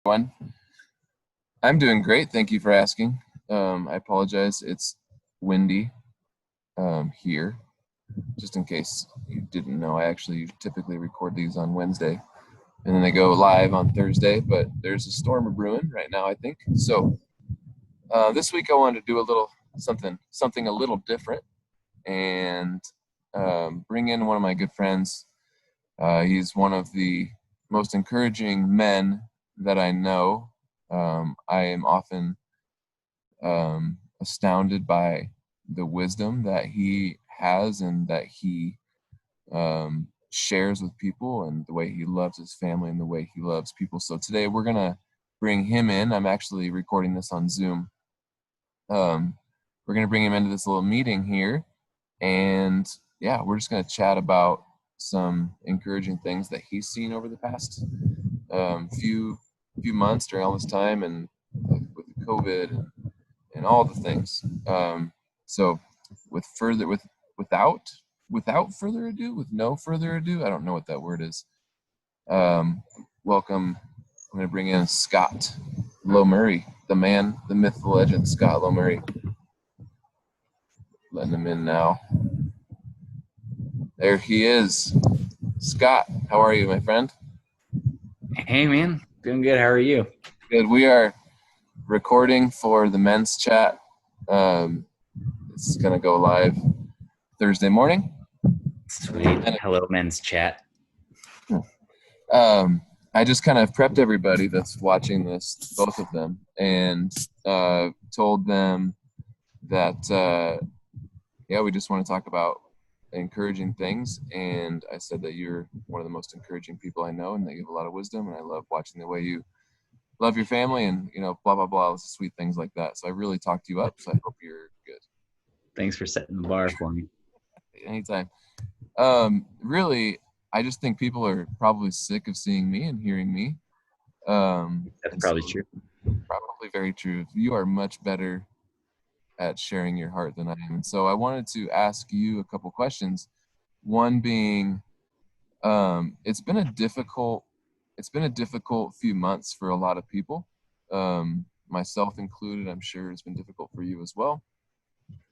Everyone. I'm doing great. Thank you for asking. I apologize. It's windy here. Just in case you didn't know, I actually typically record these on Wednesday and then they go live on Thursday, but there's a storm brewing right now, I think. So this week I wanted to do a little something a little different and bring in one of my good friends. He's one of the most encouraging men that I know. I am often astounded by the wisdom that he has and that he shares with people, and the way he loves his family and the way he loves people. So today we're going to bring him in. I'm actually recording this on Zoom. We're going to bring him into this little meeting here. And yeah, we're just going to chat about some encouraging things that he's seen over the past few months during all this time, and with COVID and all the things. So without further ado, with no further ado, I don't know what that word is. Welcome. I'm going to bring in Scott LoMurray, the man, the myth, the legend, Scott LoMurray. Letting him in now. There he is. Scott, how are you, my friend? Hey, man. Doing good. How are you? Good. We are recording for the men's chat. It's going to go live Thursday morning. Sweet. Hello, men's chat. I just kind of prepped everybody that's watching this, both of them, and told them that, we just want to talk about encouraging things. And I said that you're one of the most encouraging people I know, and that you have a lot of wisdom, and I love watching the way you love your family and, blah, blah, blah, sweet things like that. So I really talked you up, so I hope you're good. Thanks for setting the bar for me. Anytime. Really, I just think people are probably sick of seeing me and hearing me. That's probably true. Probably very true. You are much better at sharing your heart than I am. And so I wanted to ask you a couple questions. One being, it's been a difficult few months for a lot of people, myself included. I'm sure it's been difficult for you as well.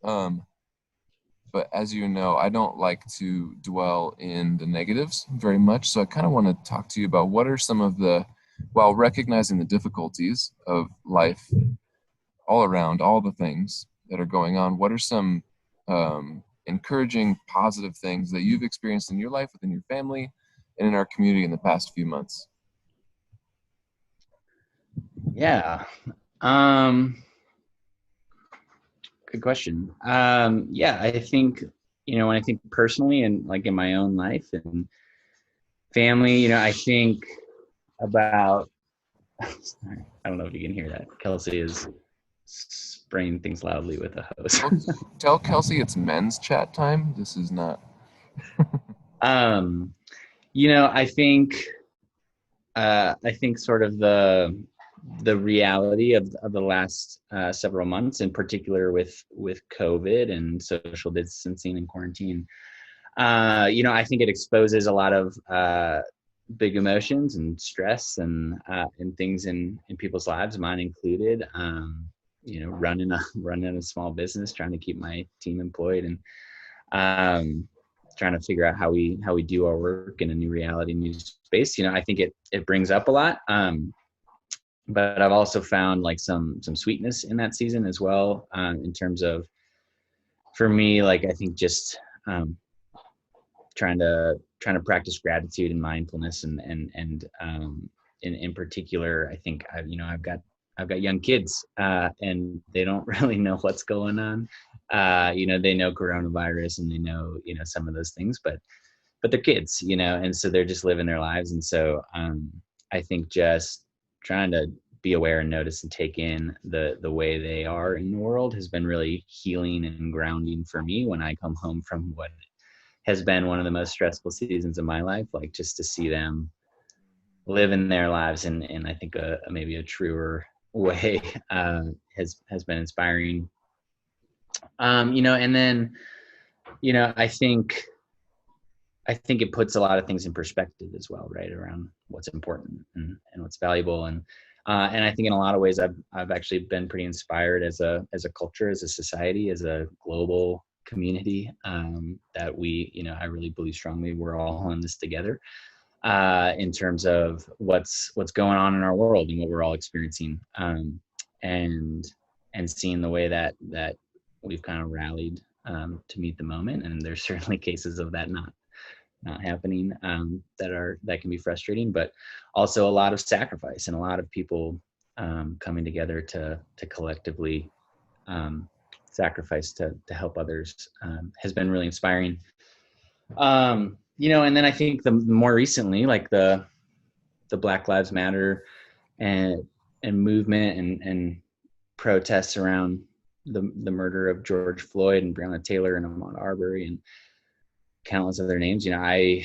But as you know, I don't like to dwell in the negatives very much. So I kind of want to talk to you about what are some of while recognizing the difficulties of life all around, all the things that are going on, what are some encouraging, positive things that you've experienced in your life, within your family, and in our community in the past few months? Yeah. Good question. I think, when I think personally and like in my own life and family, I think about, I don't know if you can hear that. Kelsey is spraying things loudly with a hose. Tell Kelsey it's men's chat time. This is not. I think sort of the reality of the last several months, in particular with COVID and social distancing and quarantine. I think it exposes a lot of big emotions and stress and things in people's lives, mine included. Running a small business, trying to keep my team employed, and trying to figure out how we do our work in a new reality, new space. I think it brings up a lot. But I've also found like some sweetness in that season as well, in terms of, for me, like, I think just trying to practice gratitude and mindfulness, and in particular, I think I've got young kids, and they don't really know what's going on. They know coronavirus and they know, some of those things, but they're kids, and so they're just living their lives. And so I think just trying to be aware and notice and take in the way they are in the world has been really healing and grounding for me when I come home from what has been one of the most stressful seasons of my life. Like, just to see them living their lives in I think maybe a truer way has been inspiring. And then, I think it puts a lot of things in perspective as well, right, around what's important and what's valuable. And And I think in a lot of ways, I've actually been pretty inspired as a culture, as a society, as a global community, that I really believe strongly we're all in this together, in terms of what's going on in our world and what we're all experiencing, and seeing the way that we've kind of rallied to meet the moment. And there's certainly cases of that not happening, that can be frustrating, but also a lot of sacrifice and a lot of people coming together to collectively sacrifice to help others, has been really inspiring. And then I think the more recently, like the Black Lives Matter and movement and protests around the murder of George Floyd and Breonna Taylor and Ahmaud Arbery and countless other names. I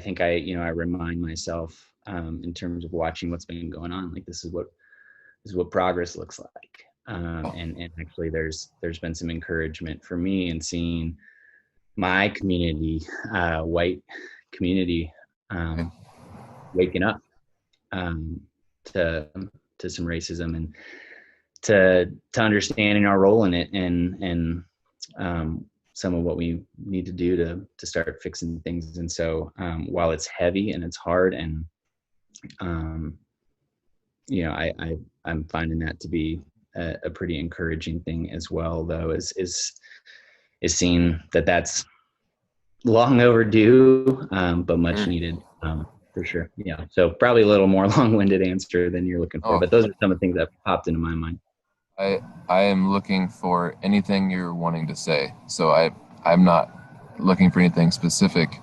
think I remind myself, in terms of watching what's been going on, like this is what progress looks like. And actually there's been some encouragement for me in seeing my community, white community, waking up to some racism and to understanding our role in it, and some of what we need to do to start fixing things. And so while it's heavy and it's hard, and I'm finding that to be a pretty encouraging thing as well, though, is seeing that that's long overdue, but much needed, for sure. Yeah. So probably a little more long-winded answer than you're looking for, but those are some of the things that popped into my mind. I am looking for anything you're wanting to say. So I'm not looking for anything specific.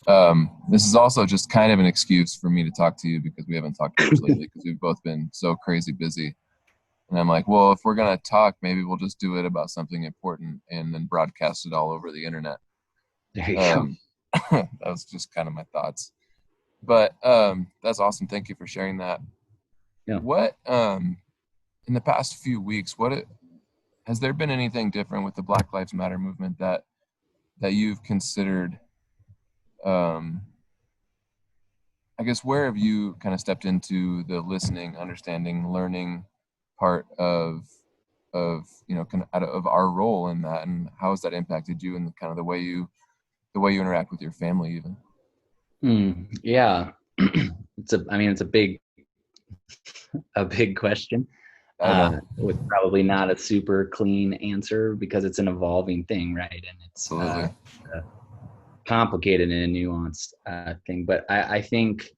This is also just kind of an excuse for me to talk to you, because we haven't talked much lately because we've both been so crazy busy. And I'm like, well, if we're going to talk, maybe we'll just do it about something important and then broadcast it all over the internet. There you go. That was just kind of my thoughts. But that's awesome. Thank you for sharing that. Yeah. What, in the past few weeks, has there been anything different with the Black Lives Matter movement that you've considered? I guess, where have you kind of stepped into the listening, understanding, learning part of kind of our role in that, and how has that impacted you and kind of the way you interact with your family even? Yeah. It's a big question, I know. with probably not a super clean answer, because it's an evolving thing, right? And it's Absolutely. a complicated and nuanced thing. But I think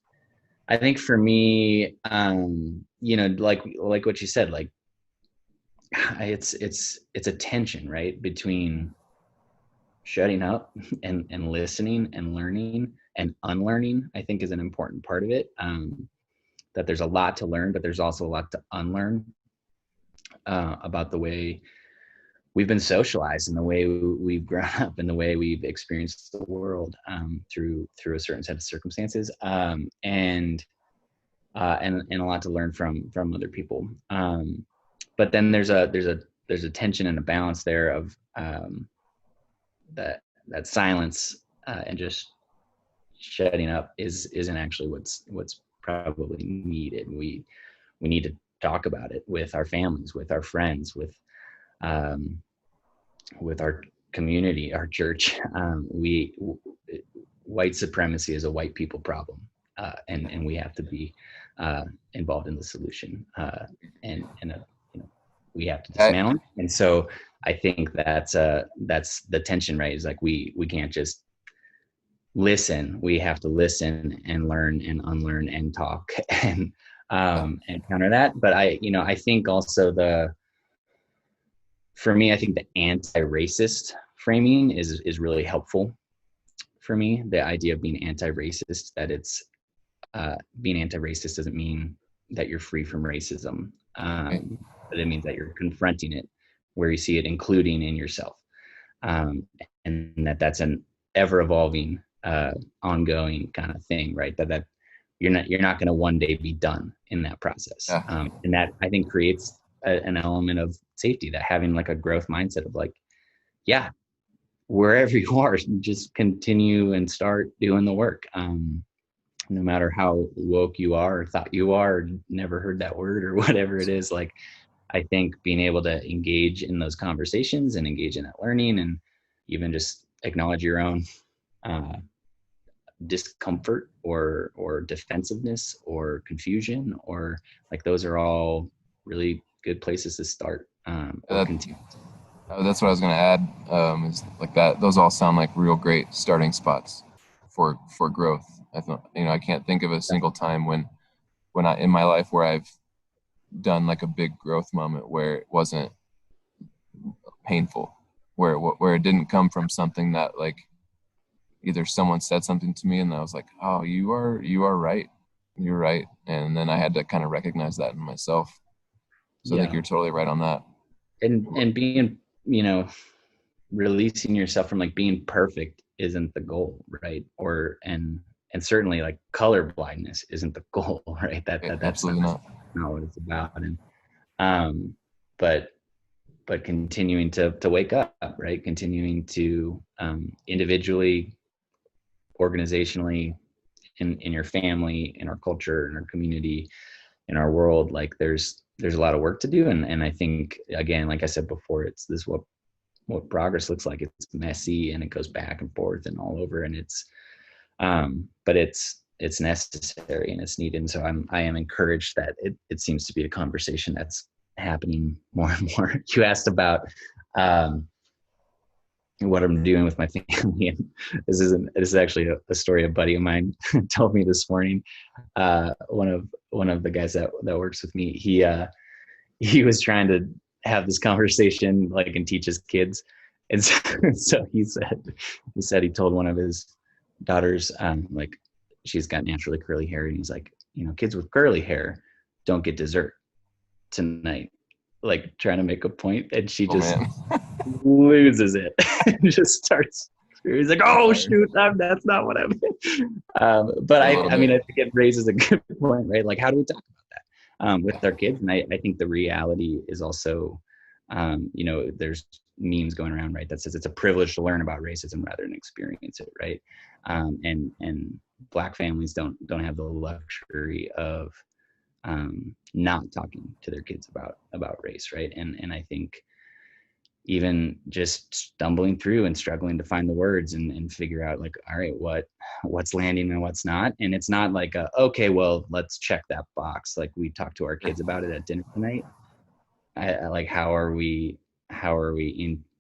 for me, like what you said, like it's a tension, right, between shutting up and listening and learning and unlearning. I think is an important part of it. That there's a lot to learn, but there's also a lot to unlearn, about the way we've been socialized and the way we've grown up and the way we've experienced the world, through a certain set of circumstances, and a lot to learn from other people. But then there's a tension and a balance there of that silence, and just shutting up isn't actually what's probably needed. We need to talk about it with our families, with our friends, with our community, our church. White supremacy is a white people problem, and we have to be involved in the solution, and we have to dismantle it. And so I think that's the tension, right? Is like we can't just listen. We have to listen and learn and unlearn and talk and counter that. But I think also for me, I think the anti-racist framing is really helpful for me. The idea of being anti-racist, that it's being anti-racist doesn't mean that you're free from racism, but it means that you're confronting it where you see it, including in yourself, and that's an ever-evolving, ongoing kind of thing, right? That you're not going to one day be done in that process, and that I think creates an element of safety, that having like a growth mindset of like, yeah, wherever you are, just continue and start doing the work. no matter how woke you are or thought you are, or never heard that word or whatever it is. Like, I think being able to engage in those conversations and engage in that learning, and even just acknowledge your own uh, discomfort or defensiveness or confusion, or like, those are all really good places to start, or That, continue. that's what I was going to add. Is like that. Those all sound like real great starting spots for growth. I thought, I can't think of a single time when I in my life where I've done like a big growth moment where it wasn't painful, where it didn't come from something that like either someone said something to me and I was like, oh, you are right, you're right, and then I had to kind of recognize that in myself. So I think Yeah. you're totally right on that. And being, you know, releasing yourself from like being perfect isn't the goal, right? And certainly like color blindness isn't the goal, right? That's Absolutely not. not what it's about. And um but continuing to wake up, right? Continuing to individually, organizationally, in your family, in our culture, in our community, in our world, like there's a lot of work to do. And I think, again, like I said before, it's this what progress looks like. It's messy and it goes back and forth and all over, and it's but it's necessary and it's needed. And so I am encouraged that it seems to be a conversation that's happening more and more. You asked about um what I'm doing with my family, and this is actually a story a buddy of mine told me this morning. One of the guys that works with me, he was trying to have this conversation, like, and teach his kids. And so, so he told one of his daughters, like, she's got naturally curly hair, and he's like, kids with curly hair don't get dessert tonight, like trying to make a point, and she Oh just man. loses it and just starts. He's like, "Oh shoot, that's not what I meant." But A little I mean, bit. I think it raises a good point, right? Like, how do we talk about that with our kids? And I think the reality is also, there's memes going around, right, that says it's a privilege to learn about racism rather than experience it, right? And Black families don't have the luxury of not talking to their kids about race, right? And I think even just stumbling through and struggling to find the words and figure out, like, all right, what's landing and what's not. And it's not like okay, well, let's check that box, like we talked to our kids about it at dinner tonight. I like, how are we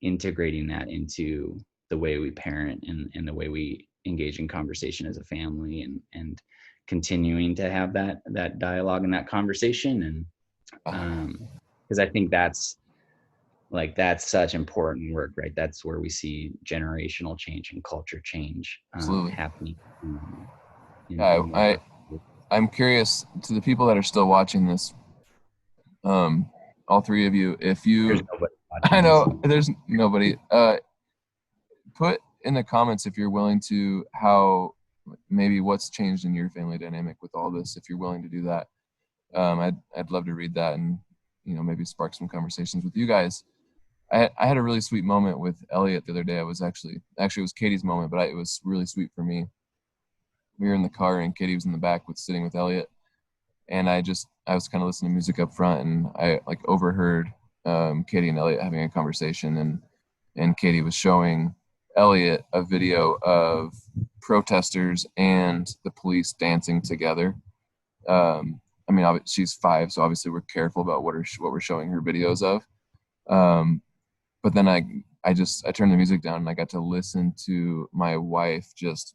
integrating that into the way we parent, and the way we engage in conversation as a family, and continuing to have that dialogue and that conversation. And because I think that's such important work, right? That's where we see generational change and culture change Absolutely. happening Yeah, in the work. I'm curious to the people that are still watching this, all three of you, if There's you, nobody I watching this. know there's nobody, put in the comments if you're willing to, how maybe what's changed in your family dynamic with all this, if you're willing to do that. I'd love to read that and maybe spark some conversations with you guys. I had a really sweet moment with Elliot the other day. I was actually it was Katie's moment, but it was really sweet for me. We were in the car and Katie was in the back sitting with Elliot, and I was kind of listening to music up front, and I like overheard Katie and Elliot having a conversation, and Katie was showing Elliot a video of protesters and the police dancing together. I mean, she's 5, so obviously we're careful about what we're showing her videos of. But then I turned the music down and I got to listen to my wife just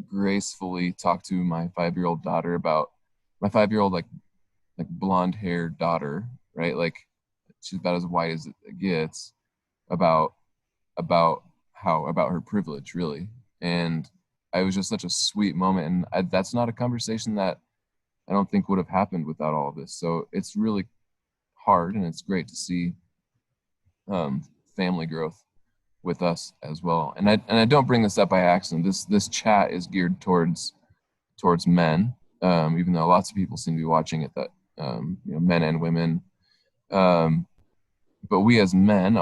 gracefully talk to my 5-year-old daughter about my 5-year-old, like blonde haired daughter, right? Like she's about as white as it gets, about about her privilege, really. And it was just such a sweet moment, and that's not a conversation that I don't think would have happened without all of this. So it's really hard, and it's great to see um, family growth with us as well. And I don't bring this up by accident. This chat is geared towards men, even though lots of people seem to be watching it, that men and women. But we as men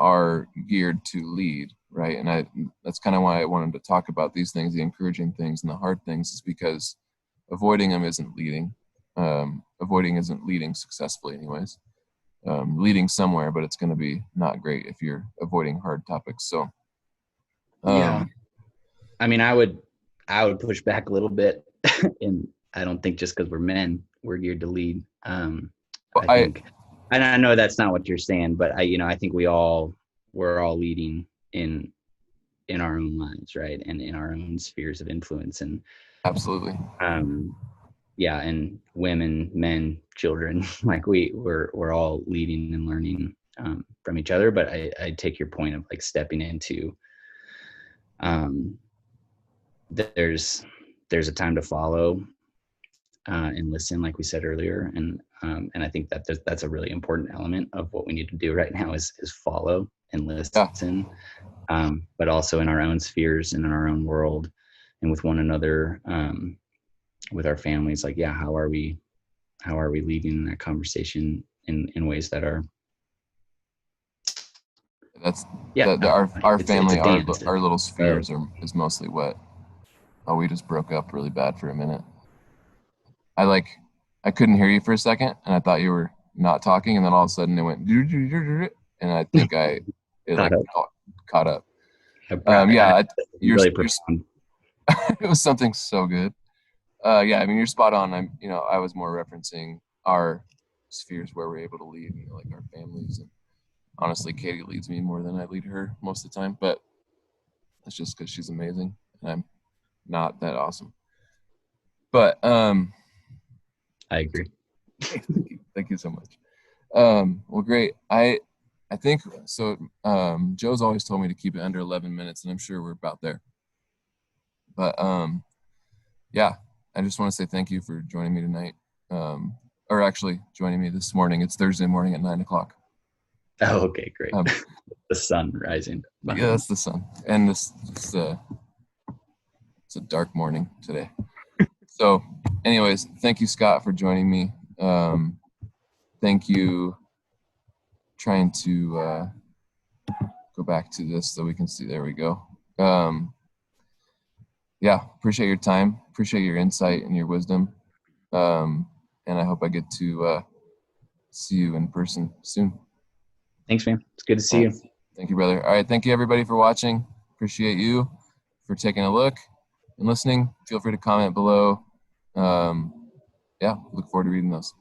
are geared to lead, right? And that's kind of why I wanted to talk about these things, the encouraging things and the hard things, is because avoiding them isn't leading. Avoiding isn't leading successfully, anyways. Leading somewhere, but it's going to be not great if you're avoiding hard topics. So, Yeah. I mean, I would push back a little bit, and I don't think just because we're men, we're geared to lead. I I think, and I know that's not what you're saying, but I think we're all leading in our own lives, right, and in our own spheres of influence, and absolutely, um, yeah, and women, men, children, like we're all leading and learning from each other. But I take your point of like stepping into um, there's a time to follow and listen, like we said earlier, and I think that that's a really important element of what we need to do right now is follow and yeah, listen, but also in our own spheres and in our own world, and with one another, with our families. Like, yeah, how are we leading that conversation in ways that are, that's yeah, our it's family, a dance. our little Uh, spheres is mostly what. Oh, we just broke up really bad for a minute. I couldn't hear you for a second, and I thought you were not talking, and then all of a sudden it went, and I think it caught like up. caught up. I Yeah, really you're profound. it was something so good. Yeah, I mean, you're spot on. I was more referencing our spheres where we're able to lead, like our families. And honestly, Katie leads me more than I lead her most of the time, but that's just because she's amazing and I'm not that awesome. But I agree. thank you so much. Well, great. I think so. Joe's always told me to keep it under 11 minutes, and I'm sure we're about there. But yeah, I just want to say thank you for joining me tonight. Or actually joining me this morning. It's Thursday morning at 9 o'clock. Oh, okay, great. Um, The sun rising yeah, behind. that's the sun, and it's a dark morning today. So, anyways, thank you, Scott, for joining me. Thank you. Trying to go back to this so we can see. There we go. Yeah, appreciate your time. Appreciate your insight and your wisdom. And I hope I get to see you in person soon. Thanks, man. It's good to All see right. you. Thank you, brother. All right. Thank you, everybody, for watching. Appreciate you for taking a look and listening. Feel free to comment below. Yeah, look forward to reading those.